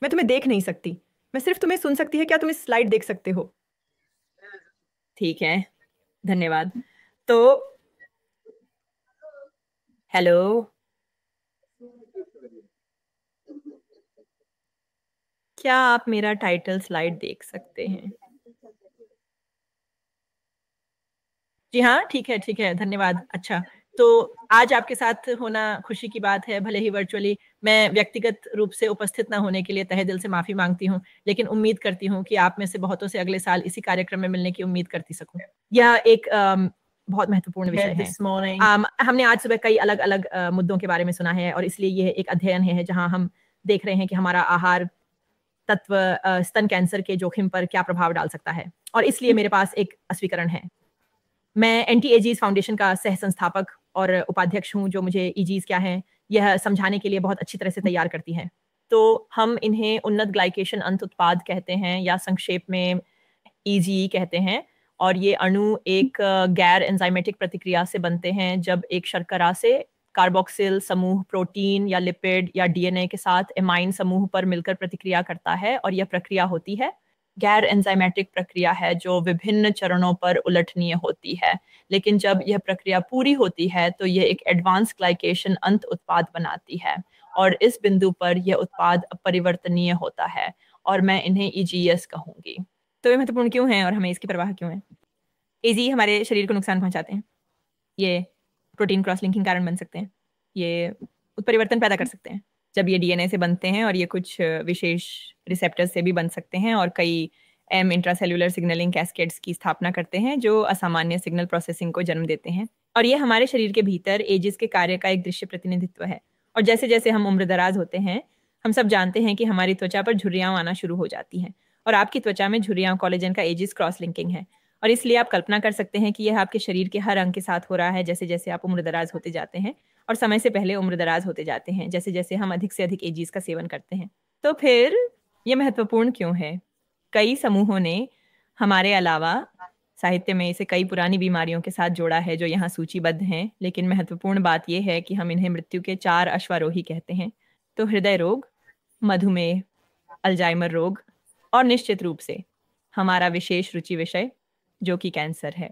मैं तुम्हें देख नहीं सकती, मैं सिर्फ तुम्हें सुन सकती है। क्या तुम इस स्लाइड देख सकते हो? ठीक है, धन्यवाद। तो हेलो, क्या आप मेरा टाइटल स्लाइड देख सकते हैं? जी हाँ, ठीक है, धन्यवाद। अच्छा, तो आज आपके साथ होना खुशी की बात है, भले ही वर्चुअली। मैं व्यक्तिगत रूप से उपस्थित ना होने के लिए तहे दिल से माफ़ी माँगती हूँ, लेकिन उम्मीद करती हूँ कि आप में से बहुतों से अगले साल इसी कार्यक्रम में मिलने की उम्मीद करती सकूँ। यह एक बहुत महत्वपूर्ण विषय है। हमने आज सुबह कई अलग-अलग मुद्दों के बारे में सुना है और इसलिए यह एक अध्ययन है जहाँ हम देख रहे हैं कि हमारा आहार तत्व स्तन कैंसर के जोखिम पर क्या प्रभाव डाल सकता है, और इसलिए मेरे पास एक अस्वीकरण है। मैं एंटी एजीज फाउंडेशन का सह संस्थापक और उपाध्यक्ष हूँ, जो मुझे ईजीज क्या हैं यह समझाने के लिए बहुत अच्छी तरह से तैयार करती है। तो हम इन्हें उन्नत ग्लाइकेशन अंत उत्पाद कहते हैं, या संक्षेप में ईजीई कहते हैं। और ये अणु एक गैर एंजाइमेटिक प्रतिक्रिया से बनते हैं, जब एक शर्करा से कार्बोक्सिल समूह प्रोटीन या लिपिड या डीएनए के साथ एमाइन समूह पर मिलकर प्रतिक्रिया करता है, और यह प्रक्रिया होती है गैर एंजाइमेटिक प्रक्रिया है जो विभिन्न चरणों पर उल्लेखनीय होती है। लेकिन जब यह प्रक्रिया पूरी होती है तो यह एक एडवांस ग्लाइकेशन अंत उत्पाद बनाती है, और इस बिंदु पर यह उत्पाद अपरिवर्तनीय होता है, और मैं इन्हें ईजीएस कहूंगी। तो ये महत्वपूर्ण क्यों है और हमें इसकी परवाह क्यों है? ईजी हमारे शरीर को नुकसान पहुंचाते हैं, ये प्रोटीन क्रॉस लिंकिंग कारण बन सकते हैं, ये उत्परिवर्तन पैदा कर सकते हैं जब ये डीएनए से बनते हैं, और ये कुछ विशेष रिसेप्टर्स से भी बन सकते हैं, और कई एम इंट्रासेल्युलर सिग्नलिंग कैस्केड्स की स्थापना करते हैं जो असामान्य सिग्नल प्रोसेसिंग को जन्म देते हैं। और ये हमारे शरीर के भीतर एजिस के कार्य का एक दृश्य प्रतिनिधित्व है। और जैसे जैसे हम उम्रदराज होते हैं, हम सब जानते हैं कि हमारी त्वचा पर झुर्रियां आना शुरू हो जाती हैं, और आपकी त्वचा में झुर्रियां कोलेजन का एजिस क्रॉस लिंकिंग है। और इसलिए आप कल्पना कर सकते हैं कि यह आपके शरीर के हर अंग के साथ हो रहा है, जैसे जैसे आप उम्रदराज होते जाते हैं, और समय से पहले उम्रदराज होते जाते हैं, जैसे जैसे हम अधिक से अधिक एजीज का सेवन करते हैं। तो फिर यह महत्वपूर्ण क्यों है? कई समूहों ने हमारे अलावा साहित्य में इसे कई पुरानी बीमारियों के साथ जोड़ा है जो यहाँ सूचीबद्ध हैं, लेकिन महत्वपूर्ण बात यह है कि हम इन्हें मृत्यु के 4 अश्वारोही कहते हैं। तो हृदय रोग, मधुमेह, अल्जाइमर रोग, और निश्चित रूप से हमारा विशेष रुचि विषय जो कि कैंसर है।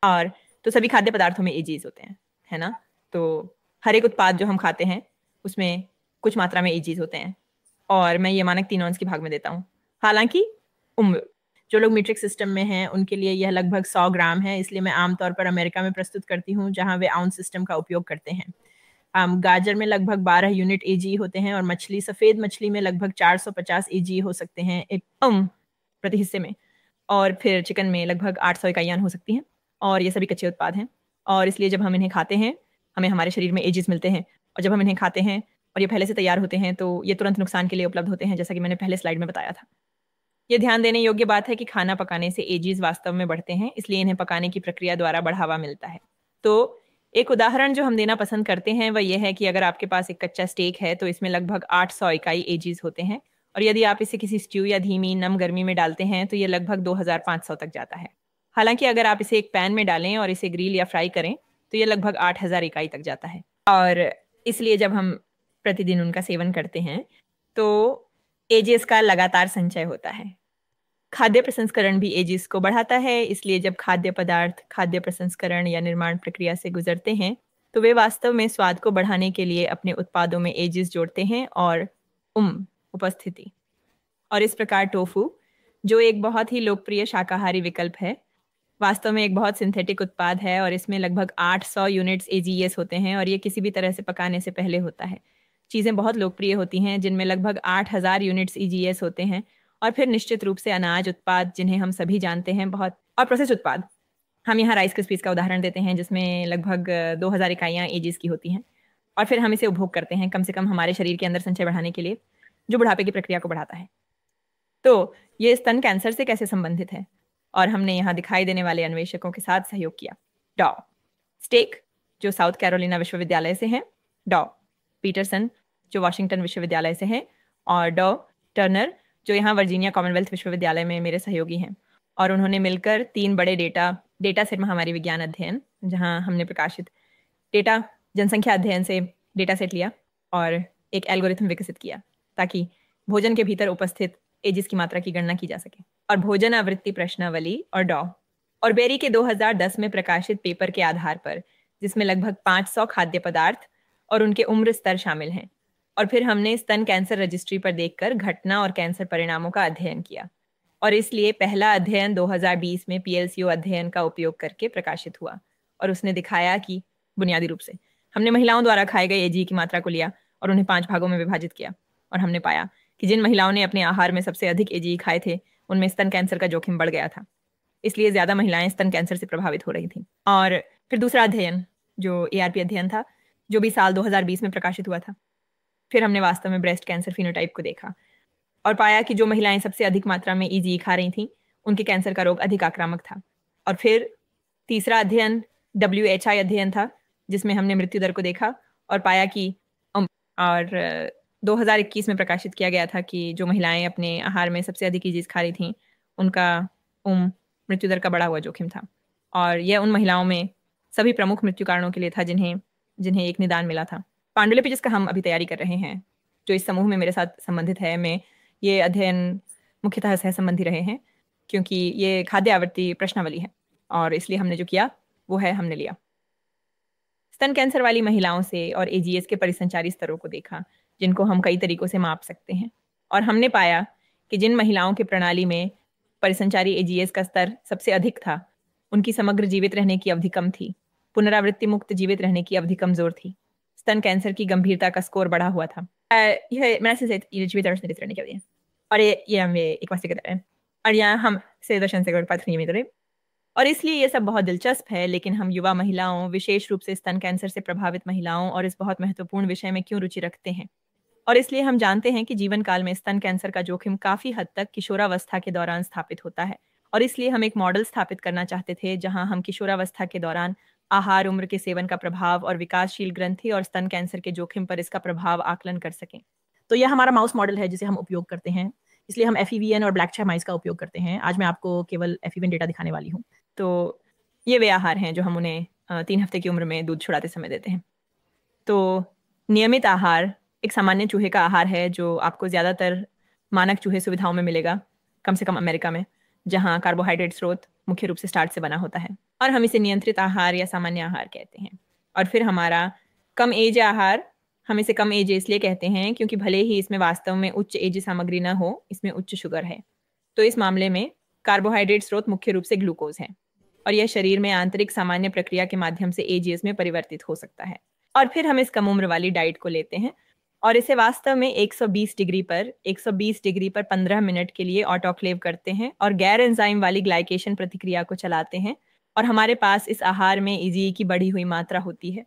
और तो सभी खाद्य पदार्थों में एजीज होते हैं, है ना? तो हर एक उत्पाद जो हम खाते हैं उसमें कुछ मात्रा में एजीज होते हैं, और मैं ये मानक 3 ऑन्स की भाग में देता हूँ। हालांकि उम्र, जो लोग मीट्रिक सिस्टम में हैं उनके लिए यह लगभग 100 ग्राम है, इसलिए मैं आमतौर पर अमेरिका में प्रस्तुत करती हूँ जहाँ वे आउंस सिस्टम का उपयोग करते हैं। गाजर में लगभग 12 यूनिट एजी होते हैं, और मछली, सफ़ेद मछली में लगभग 450 एजी हो सकते हैं एक प्रति हिस्से में, और फिर चिकन में लगभग 800 इकाइयाँ हो सकती हैं, और ये सभी कच्चे उत्पाद हैं। और इसलिए जब हम इन्हें खाते हैं हमें हमारे शरीर में एजिस मिलते हैं, और जब हम इन्हें खाते हैं और ये पहले से तैयार होते हैं तो ये तुरंत नुकसान के लिए उपलब्ध होते हैं, जैसा कि मैंने पहले स्लाइड में बताया था। ये ध्यान देने योग्य बात है कि खाना पकाने से एजीज वास्तव में बढ़ते हैं, इसलिए इन्हें पकाने की प्रक्रिया द्वारा बढ़ावा मिलता है। तो एक उदाहरण जो हम देना पसंद करते हैं वह यह है कि अगर आपके पास एक कच्चा स्टेक है तो इसमें लगभग 800 इकाई एजीज होते हैं, और यदि आप इसे किसी स्ट्यू या धीमी नम गर्मी में डालते हैं तो ये लगभग 2500 तक जाता है। हालांकि अगर आप इसे एक पैन में डालें और इसे ग्रिल या फ्राई करें तो ये लगभग 8000 इकाई तक जाता है। और इसलिए जब हम प्रतिदिन उनका सेवन करते हैं तो एजेस का लगातार संचय होता है। खाद्य प्रसंस्करण भी एजिस को बढ़ाता है, इसलिए जब खाद्य पदार्थ खाद्य प्रसंस्करण या निर्माण प्रक्रिया से गुजरते हैं तो वे वास्तव में स्वाद को बढ़ाने के लिए अपने उत्पादों में एजिस जोड़ते हैं और उपस्थिति। और इस प्रकार टोफू, जो एक बहुत ही लोकप्रिय शाकाहारी विकल्प है, वास्तव में एक बहुत सिंथेटिक उत्पाद है, और इसमें लगभग 800 यूनिट्स एजीएस होते हैं, और ये किसी भी तरह से पकाने से पहले होता है। चीज़ें बहुत लोकप्रिय होती हैं जिनमें लगभग 8000 यूनिट्स ईजीएस होते हैं, और फिर निश्चित रूप से अनाज उत्पाद जिन्हें हम सभी जानते हैं बहुत, और प्रोसेस उत्पाद। हम यहाँ राइस क्रिस्पीज का उदाहरण देते हैं जिसमें लगभग 2000 इकाइयाँ एजीज की होती हैं, और फिर हम इसे उपभोग करते हैं कम से कम हमारे शरीर के अंदर संचय बढ़ाने के लिए, जो बुढ़ापे की प्रक्रिया को बढ़ाता है। तो ये स्तन कैंसर से कैसे संबंधित है? और हमने यहाँ दिखाई देने वाले अन्वेषकों के साथ सहयोग किया। डॉ स्टेक, जो साउथ कैरोलिना विश्वविद्यालय से हैं, डॉ पीटरसन, जो वाशिंगटन विश्वविद्यालय से हैं, और डॉ टर्नर, जो यहाँ वर्जीनिया कॉमनवेल्थ विश्वविद्यालय में मेरे सहयोगी हैं। और उन्होंने मिलकर 3 बड़े डेटा सेट महामारी विज्ञान अध्ययन, जहाँ हमने प्रकाशित डेटा जनसंख्या अध्ययन से डेटा सेट लिया और एक एल्गोरिथम विकसित किया ताकि भोजन के भीतर उपस्थित एजिस की मात्रा की गणना की जा सके। और भोजन आवृत्ति प्रश्नावली और डॉ और बेरी के 2010 में प्रकाशित पेपर के आधार पर, जिसमें लगभग 500 खाद्य पदार्थ और उनके उम्र स्तर शामिल हैं। और फिर हमने स्तन कैंसर रजिस्ट्री पर देखकर घटना और कैंसर परिणामों का अध्ययन किया। और इसलिए पहला अध्ययन 2020 में पीएलसीओ अध्ययन का उपयोग करके प्रकाशित हुआ। और उसने दिखाया कि बुनियादी रूप से हमने महिलाओं द्वारा खाए गए एजी की मात्रा को लिया और उन्हें 5 भागों में विभाजित किया। और हमने पाया कि जिन महिलाओं ने अपने आहार में सबसे अधिक एजी खाए थे, उनमें स्तन कैंसर का जोखिम बढ़ गया था। इसलिए ज्यादा महिलाएं स्तन कैंसर से प्रभावित हो रही थीं। और फिर दूसरा अध्ययन जो एआरपी अध्ययन था, जो भी साल 2020 में प्रकाशित हुआ था। फिर हमने वास्तव में ब्रेस्ट कैंसर फिनोटाइप को देखा और पाया कि जो महिलाएं सबसे अधिक मात्रा में ईजी खा रही थीं, उनके कैंसर का रोग अधिक आक्रामक था। और फिर तीसरा अध्ययन WHI अध्ययन था, जिसमें हमने मृत्यु दर को देखा और पाया कि और 2021 में प्रकाशित किया गया था कि जो महिलाएं अपने आहार में सबसे अधिक ईजीज खा रही थीं, उनका मृत्यु दर का बढ़ा हुआ जोखिम था। और यह उन महिलाओं में सभी प्रमुख मृत्यु कारणों के लिए था जिन्हें एक निदान मिला था। पांडुलिपि जिसका हम अभी तैयारी कर रहे हैं, जो इस समूह में मेरे साथ संबंधित है, में ये अध्ययन मुख्यतः सह संबंधी रहे हैं, क्योंकि ये खाद्य आवृत्ति प्रश्नावली है। और इसलिए हमने जो किया वो है, हमने लिया स्तन कैंसर वाली महिलाओं से और एजीएस के परिसंचारी स्तरों को देखा, जिनको हम कई तरीकों से माप सकते हैं। और हमने पाया कि जिन महिलाओं के प्रणाली में परिसंचारी एजीएस का स्तर सबसे अधिक था, उनकी समग्र जीवित रहने की अवधि कम थी, पुनरावृत्ति मुक्त जीवित रहने की अवधि कमजोर थी, स्तन कैंसर की गंभीरता का स्कोर बढ़ा हुआ था। और इसलिए ये सब बहुत दिलचस्प है, लेकिन हम युवा महिलाओं, विशेष रूप से स्तन कैंसर से प्रभावित महिलाओं और इस बहुत महत्वपूर्ण विषय में क्यों रुचि रखते हैं। और इसलिए हम जानते हैं कि जीवन काल में स्तन कैंसर का जोखिम काफी हद तक किशोरावस्था के दौरान स्थापित होता है। और इसलिए हम एक मॉडल स्थापित करना चाहते थे जहां हम किशोरावस्था के दौरान आहार, उम्र के सेवन का प्रभाव और विकासशील ग्रंथि और स्तन कैंसर के जोखिम पर इसका प्रभाव आकलन कर सकें। तो यह हमारा माउस मॉडल है जिसे हम उपयोग करते हैं। इसलिए हम FEVN और ब्लैक चाय माइस का उपयोग करते हैं। आज मैं आपको केवल FEVN डेटा दिखाने वाली हूँ। तो ये वे आहार हैं जो हम उन्हें 3 हफ्ते की उम्र में दूध छुड़ाते समय देते हैं। तो नियमित आहार एक सामान्य चूहे का आहार है, जो आपको ज़्यादातर मानक चूहे सुविधाओं में मिलेगा, कम से कम अमेरिका में, जहाँ कार्बोहाइड्रेट स्रोत मुख्य रूप से स्टार्च से बना होता है। और हम इसे नियंत्रित आहार या सामान्य आहार कहते हैं। और फिर हमारा कम एज आहार, हम इसे कम एज इसलिए कहते हैं क्योंकि भले ही इसमें वास्तव में उच्च एज सामग्री न हो, इसमें उच्च शुगर है। तो इस मामले में कार्बोहाइड्रेट स्रोत मुख्य रूप से ग्लूकोज है, और यह शरीर में आंतरिक सामान्य प्रक्रिया के माध्यम से एजीएस में परिवर्तित हो सकता है। और फिर हम इस कम उम्र वाली डाइट को लेते हैं और इसे वास्तव में 120 डिग्री पर 15 मिनट के लिए ऑटोक्लेव करते हैं और गैर एंजाइम वाली ग्लाइकेशन प्रतिक्रिया को चलाते हैं, और हमारे पास इस आहार में ईजी की बढ़ी हुई मात्रा होती है।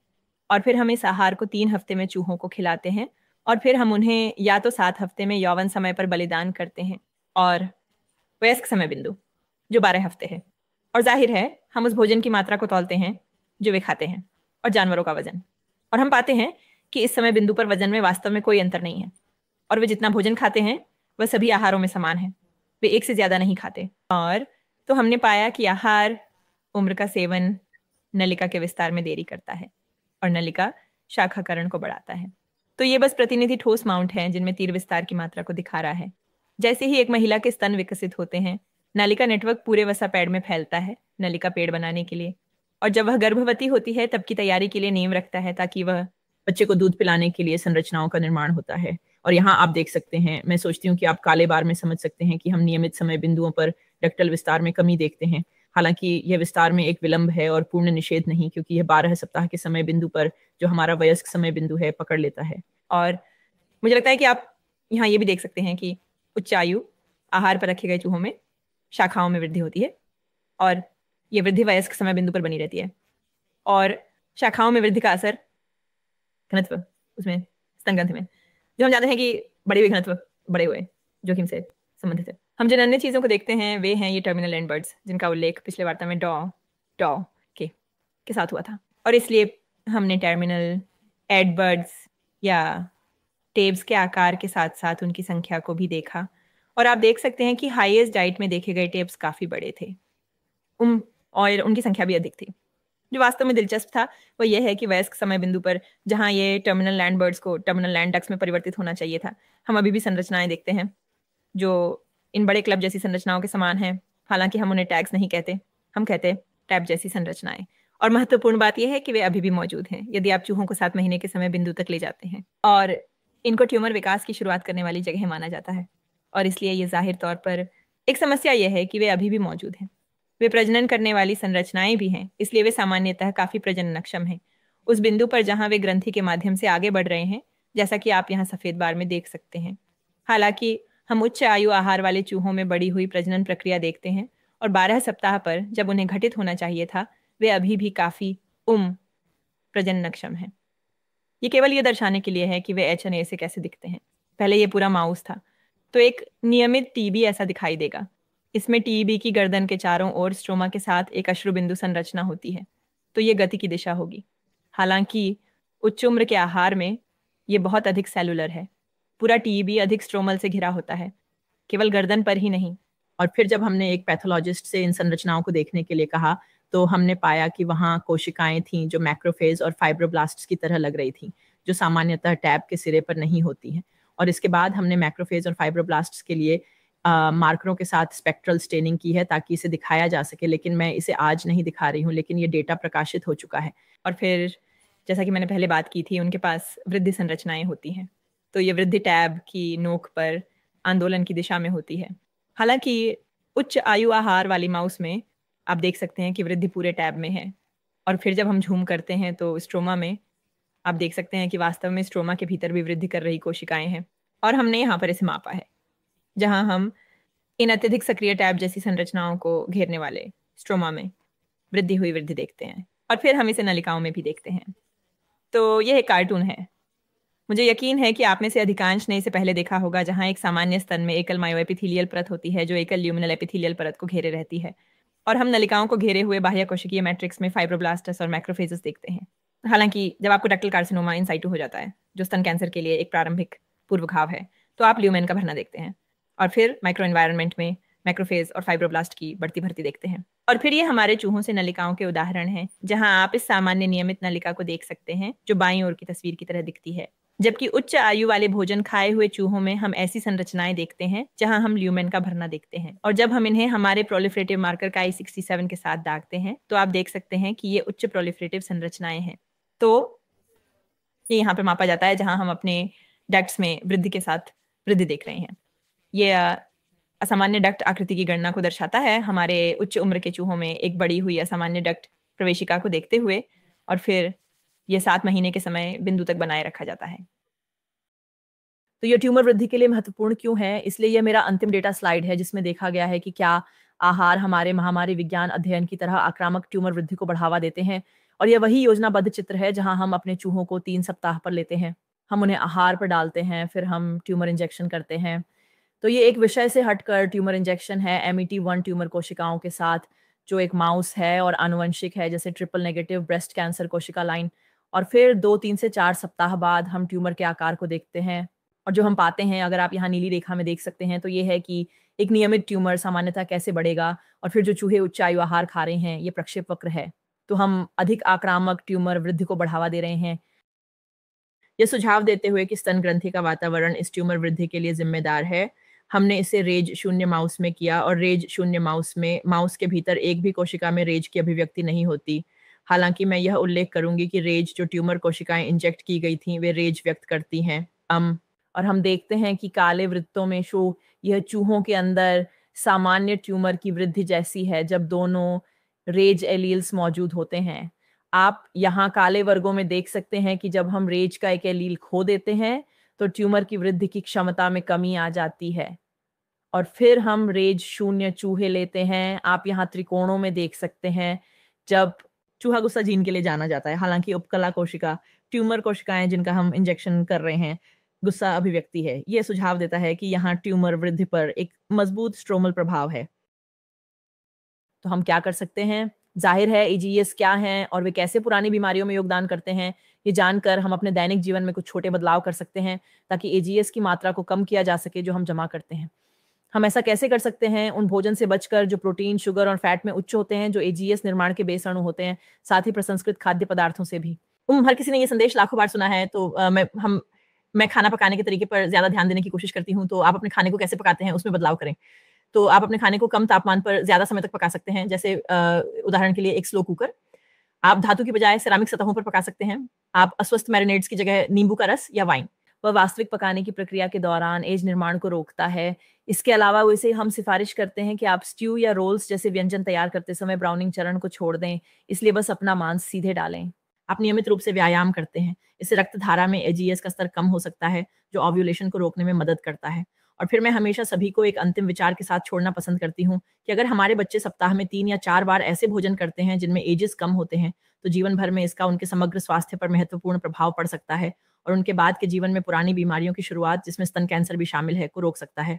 और फिर हम इस आहार को 3 हफ्ते में चूहों को खिलाते हैं, और फिर हम उन्हें या तो 7 हफ्ते में यौवन समय पर बलिदान करते हैं, और वयस्क समय बिंदु जो 12 हफ्ते है। और जाहिर है हम उस भोजन की मात्रा को तौलते हैं जो वे खाते हैं, और जानवरों का वजन। और हम पाते हैं कि इस समय बिंदु पर वजन में वास्तव में कोई अंतर नहीं है, और वे जितना भोजन खाते हैं वह सभी आहारों में समान है। वे एक से ज्यादा नहीं खाते। और तो हमने पाया कि आहार, उम्र का सेवन नलिका के विस्तार में देरी करता है और नलिका शाखाकरण को बढ़ाता है। तो ये बस प्रतिनिधि ठोस माउंट हैं जिनमें तीर विस्तार की मात्रा को दिखा रहा है। जैसे ही एक महिला के स्तन विकसित होते हैं, नलिका नेटवर्क पूरे वसा पैड में फैलता है नलिका पेड़ बनाने के लिए। और जब वह गर्भवती होती है तब की तैयारी के लिए नींव रखता है, ताकि वह बच्चे को दूध पिलाने के लिए संरचनाओं का निर्माण होता है। और यहाँ आप देख सकते हैं, मैं सोचती हूँ कि आप काले बार में समझ सकते हैं कि हम नियमित समय बिंदुओं पर रक्टल विस्तार में कमी देखते हैं। हालांकि यह विस्तार में एक विलंब है और पूर्ण निषेध नहीं, क्योंकि यह 12 सप्ताह के समय बिंदु पर, जो हमारा वयस्क समय बिंदु है, पकड़ लेता है। और मुझे लगता है कि आप यहाँ ये भी देख सकते हैं कि उच्च आयु आहार पर रखे गए चूहों में शाखाओं में वृद्धि होती है, और ये वृद्धि वयस्क समय बिंदु पर बनी रहती है। और शाखाओं में वृद्धि का असर घनत्व, उसमें स्तन ग्रंथि में, जो हम जानते हैं कि बड़े हुए घनत्व बड़े हुए जोखिम से संबंधित है। हम जिन अन्य चीज़ों को देखते हैं वे हैं ये टर्मिनल एंड बर्ड्स, जिनका उल्लेख पिछले वार्ता में डॉ के साथ हुआ था। और इसलिए हमने टर्मिनल एडबर्ड्स या टेब्स के आकार के साथ साथ उनकी संख्या को भी देखा। और आप देख सकते हैं कि हाईएस्ट डाइट में देखे गए टेब्स काफ़ी बड़े थे, और उनकी संख्या भी अधिक थी। जो वास्तव में दिलचस्प था वो ये है कि वयस्क समय बिंदु पर जहाँ ये टर्मिनल लैंड बर्ड्स को टर्मिनल लैंड डक्स में परिवर्तित होना चाहिए था, हम अभी भी संरचनाएं देखते हैं जो इन बड़े क्लब जैसी संरचनाओं के समान हैं। हालांकि हम उन्हें टैग्स नहीं कहते, हम कहते हैं टैब जैसी संरचनाएं। और महत्वपूर्ण बात यह है कि वे अभी भी मौजूद हैं यदि आप चूहों को 7 महीने के समय बिंदु तक ले जाते हैं, और इनको ट्यूमर विकास की शुरुआत करने वाली जगह माना जाता है। और इसलिए ये जाहिर तौर पर एक समस्या यह है कि वे अभी भी मौजूद हैं। वे प्रजनन करने वाली संरचनाएं भी हैं, इसलिए वे सामान्यतः काफी प्रजननक्षम हैं उस बिंदु पर जहां वे ग्रंथि के माध्यम से आगे बढ़ रहे हैं, जैसा कि आप यहाँ सफेद बार में देख सकते हैं। हालांकि हम उच्च आयु आहार वाले चूहों में बढ़ी हुई प्रजनन प्रक्रिया देखते हैं, और 12 सप्ताह पर जब उन्हें घटित होना चाहिए था, वे अभी भी काफी प्रजननक्षम हैं। ये केवल ये दर्शाने के लिए है कि वे एच से कैसे दिखते हैं। पहले ये पूरा माउस था, तो एक नियमित टीबी ऐसा दिखाई देगा। इसमें टीबी की गर्दन के चारों ओर स्ट्रोमा के साथ एक अश्रुबिंदु संरचना होती है, तो ये गति की दिशा होगी। हालांकि उच्च उम्र के आहार में ये बहुत अधिक सेलुलर है। पूरा टीबी अधिक स्ट्रोमल से घिरा होता है, केवल गर्दन पर ही नहीं। और फिर जब हमने एक पैथोलॉजिस्ट से इन संरचनाओं को देखने के लिए कहा, तो हमने पाया कि वहाँ कोशिकाएं थीं जो मैक्रोफेज और फाइब्रोब्लास्ट्स की तरह लग रही थीं, जो सामान्यतः टैब के सिरे पर नहीं होती हैं। और इसके बाद हमने मैक्रोफेज और फाइब्रोब्लास्ट्स के लिए मार्करों के साथ स्पेक्ट्रल स्टेनिंग की है ताकि इसे दिखाया जा सके, लेकिन मैं इसे आज नहीं दिखा रही हूँ, लेकिन ये डेटा प्रकाशित हो चुका है। और फिर जैसा कि मैंने पहले बात की थी, उनके पास वृद्धि संरचनाएं होती हैं, तो ये वृद्धि टैब की नोक पर आंदोलन की दिशा में होती है। हालांकि उच्च आयु आहार वाली माउस में आप देख सकते हैं कि वृद्धि पूरे टैब में है। और फिर जब हम झूम करते हैं तो स्ट्रोमा में आप देख सकते हैं कि वास्तव में स्ट्रोमा के भीतर भी वृद्धि कर रही कोशिकाएं हैं, और हमने यहाँ पर इसे मापा है, जहां हम इन अत्यधिक सक्रिय टैब जैसी संरचनाओं को घेरने वाले स्ट्रोमा में वृद्धि देखते हैं, और फिर हम इसे नलिकाओं में भी देखते हैं। तो यह एक कार्टून है। मुझे यकीन है कि आप में से अधिकांश ने इसे पहले देखा होगा, जहां एक सामान्य स्तन में एकल मायोएपिथेलियल परत होती है जो एकल ल्यूमिनल एपिथेलियल परत को घेरे रहती है, और हम नलिकाओं को घेरे हुए बाह्य कोशिकीय मैट्रिक्स में फाइब्रोब्लास्ट्स और मैक्रोफेजेस देखते हैं। हालांकि जब आपको डक्टल कार्सिनोमा इन साइटू हो जाता है, जो स्तन कैंसर के लिए एक प्रारंभिक पूर्वघाव है, तो आप ल्यूमेन का भरना देखते हैं, और फिर माइक्रो एनवायरनमेंट में मैक्रोफेज और फाइब्रोब्लास्ट की बढ़ती भर्ती देखते हैं। और फिर ये हमारे चूहों से नलिकाओं के उदाहरण हैं, जहां आप इस सामान्य नियमित नलिका को देख सकते हैं जो बाईं ओर की तस्वीर की तरह दिखती है। जबकि उच्च आयु वाले भोजन खाए हुए चूहों में हम ऐसी संरचनाएं देखते हैं जहां हम ल्यूमेन का भरना देखते हैं, और जब हम इन्हें हमारे प्रोलिफरेटिव मार्कर Ki-67 के साथ दागते हैं, तो आप देख सकते हैं कि ये उच्च प्रोलिफरेटिव संरचनाएं हैं। तो ये यहाँ पे मापा जाता है जहां हम अपने डक्ट्स में वृद्धि के साथ वृद्धि देख रहे हैं। ये असामान्य डक्ट आकृति की गणना को दर्शाता है हमारे उच्च उम्र के चूहों में एक बड़ी हुई असामान्य डक्ट प्रवेशिका को देखते हुए, और फिर यह 7 महीने के समय बिंदु तक बनाए रखा जाता है। तो ये ट्यूमर वृद्धि के लिए महत्वपूर्ण क्यों है? इसलिए यह मेरा अंतिम डेटा स्लाइड है जिसमें देखा गया है कि क्या आहार हमारे महामारी विज्ञान अध्ययन की तरह आक्रामक ट्यूमर वृद्धि को बढ़ावा देते हैं। और यह वही योजनाबद्ध चित्र है जहां हम अपने चूहों को 3 सप्ताह पर लेते हैं, हम उन्हें आहार पर डालते हैं, फिर हम ट्यूमर इंजेक्शन करते हैं। तो ये एक विषय से हटकर ट्यूमर इंजेक्शन है MET1 ट्यूमर कोशिकाओं के साथ, जो एक माउस है और आनुवंशिक है, जैसे ट्रिपल नेगेटिव ब्रेस्ट कैंसर कोशिका लाइन। और फिर 2-3 से 4 सप्ताह बाद हम ट्यूमर के आकार को देखते हैं, और जो हम पाते हैं, अगर आप यहाँ नीली रेखा में देख सकते हैं, तो ये है कि एक नियमित ट्यूमर सामान्यतः कैसे बढ़ेगा। और फिर जो चूहे उच्च आयु आहार खा रहे हैं, ये प्रक्षेप वक्र है, तो हम अधिक आक्रामक ट्यूमर वृद्धि को बढ़ावा दे रहे हैं। यह सुझाव देते हुए कि स्तन ग्रंथि का वातावरण इस ट्यूमर वृद्धि के लिए जिम्मेदार है, हमने इसे रेज 0 माउस में किया, और रेज 0 माउस में माउस के भीतर एक भी कोशिका में रेज की अभिव्यक्ति नहीं होती। हालांकि मैं यह उल्लेख करूंगी कि रेज जो ट्यूमर कोशिकाएं इंजेक्ट की गई थी, वे रेज व्यक्त करती हैं। और हम देखते हैं कि काले वृत्तों में शो यह चूहों के अंदर सामान्य ट्यूमर की वृद्धि जैसी है जब दोनों रेज एलील्स मौजूद होते हैं। आप यहाँ काले वर्गों में देख सकते हैं कि जब हम रेज का एक एलील खो देते हैं तो ट्यूमर की वृद्धि की क्षमता में कमी आ जाती है, और फिर हम रेज 0 चूहे लेते हैं। आप यहाँ त्रिकोणों में देख सकते हैं जब चूहा गुस्सा जीन के लिए जाना जाता है, हालांकि उपकला कोशिका ट्यूमर कोशिकाएं जिनका हम इंजेक्शन कर रहे हैं गुस्सा अभिव्यक्ति है। यह सुझाव देता है कि यहाँ ट्यूमर वृद्धि पर एक मजबूत स्ट्रोमल प्रभाव है। तो हम क्या कर सकते हैं? जाहिर है EGS क्या हैं और वे कैसे पुरानी बीमारियों में योगदान करते हैं, ये जानकर हम अपने दैनिक जीवन में कुछ छोटे बदलाव कर सकते हैं ताकि AGS की मात्रा को कम किया जा सके जो हम जमा करते हैं। हम ऐसा कैसे कर सकते हैं? उन भोजन से बचकर जो प्रोटीन, शुगर और फैट में उच्च होते हैं, जो एजीएस निर्माण के बेस अणु होते हैं, साथ ही प्रसंस्कृत खाद्य पदार्थों से भी। हर किसी ने ये संदेश लाखों बार सुना है, तो मैं खाना पकाने के तरीके पर ज़्यादा ध्यान देने की कोशिश करती हूँ, तो आप अपने खाने को कैसे पकाते हैं, उसमें बदलाव करें। तो आप अपने खाने को कम तापमान पर ज़्यादा समय तक पका सकते हैं, जैसे उदाहरण के लिए एक स्लो कुकर। आप धातु की बजाय सिरेमिक सतहों पर पका सकते हैं। आप अस्वस्थ मैरिनेड्स की जगह नींबू का रस या वाइन। वह वास्तविक पकाने की प्रक्रिया के दौरान एज निर्माण को रोकता है। इसके अलावा वैसे हम सिफारिश करते हैं कि आप स्ट्यू या रोल्स जैसे व्यंजन तैयार करते समय ब्राउनिंग चरण को छोड़ दें, इसलिए बस अपना मांस सीधे डालें। आप नियमित रूप से व्यायाम करते हैं, इससे रक्त धारा में एजीएस का स्तर कम हो सकता है, जो ओव्यूलेशन को रोकने में मदद करता है। और फिर मैं हमेशा सभी को एक अंतिम विचार के साथ छोड़ना पसंद करती हूँ कि अगर हमारे बच्चे सप्ताह में 3 या 4 बार ऐसे भोजन करते हैं जिनमें एजेस कम होते हैं, तो जीवन भर में इसका उनके समग्र स्वास्थ्य पर महत्वपूर्ण प्रभाव पड़ सकता है और उनके बाद के जीवन में पुरानी बीमारियों की शुरुआत, जिसमें स्तन कैंसर भी शामिल है, को रोक सकता है।